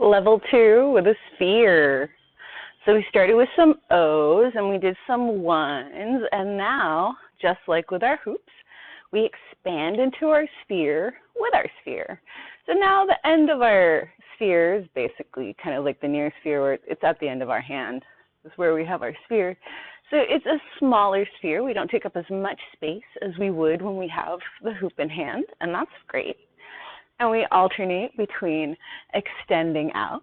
Level 2 with a sphere. So we started with some O's and we did some 1s, and now, just like with our hoops, we expand into our sphere with our sphere. So now the end of our sphere is basically kind of like the near sphere, where it's at the end of our hand. This is where we have our sphere. So it's a smaller sphere. We don't take up as much space as we would when we have the hoop in hand, and that's great. And we alternate between extending out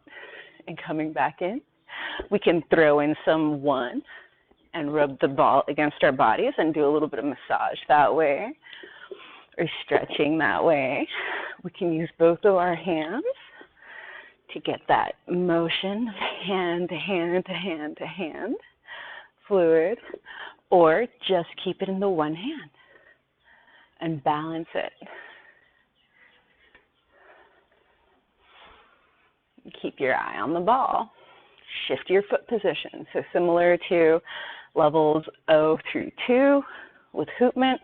and coming back in. We can throw in some 1 and rub the ball against our bodies and do a little bit of massage that way, or stretching that way. We can use both of our hands to get that motion, hand to hand to hand to hand, fluid, or just keep it in the one hand and balance it. Keep your eye on the ball. Shift your foot position. So similar to levels O through 2 with hoopment,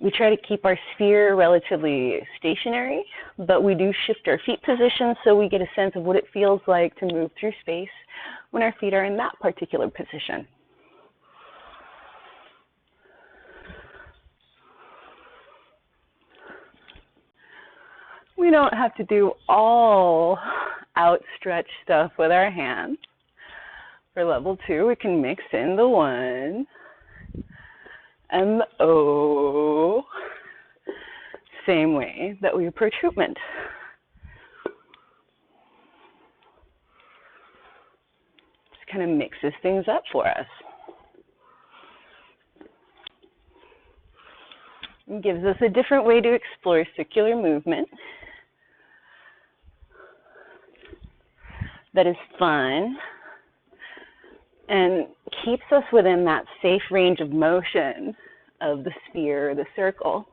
we try to keep our sphere relatively stationary, but we do shift our feet position so we get a sense of what it feels like to move through space when our feet are in that particular position. We don't have to do all outstretched stuff with our hands. For level 2, we can mix in the 1 and the O, same way that we approach hoopment. Just kind of mixes things up for us. It gives us a different way to explore circular movement that is fun and keeps us within that safe range of motion of the sphere or the circle.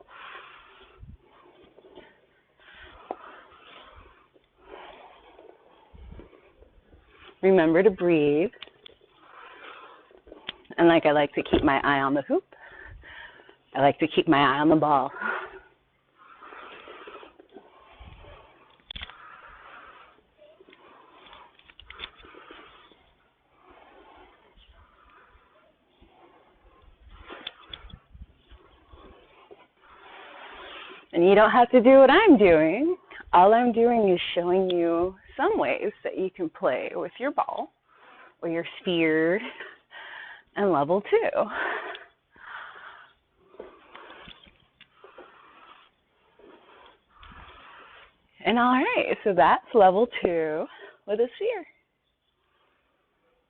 Remember to breathe. And like I like to keep my eye on the hoop, I like to keep my eye on the ball. And you don't have to do what I'm doing. All I'm doing is showing you some ways that you can play with your ball or your sphere and level 2. And all right, so that's level 2 with a sphere.